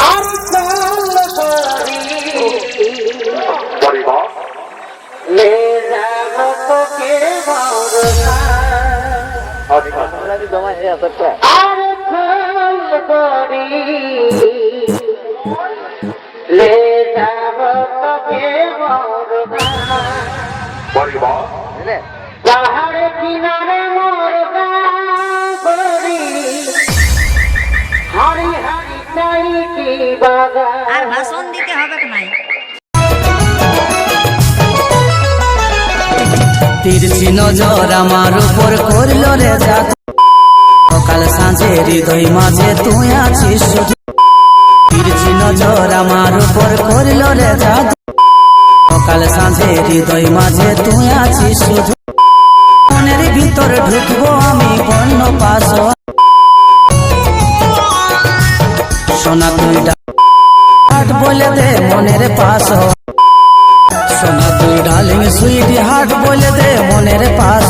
আর ले जाओ तो के ले जाओ तो के पहाड़ किनारे मोरगा बड़ी हरी हरी चाई की बागान আর ভাষণ দিতে হবে কি নাই তিরছি নজর আমার উপর করল রে জাত সকাল সাঁঝে হৃদয় মাঝে তুই আছিস শুধু তিরছি নজর আমার উপর করল রে জাত সকাল সাঁঝে হৃদয় মাঝে তুই আছিস শুধু মনের ভিতর ঢুকবো আমি বন্য পাশ সোনা তুই হাট বলে দে মনের পাশ সোনা তুই ডার্লিং সুইট হার্ট বলে দে মনের পাশ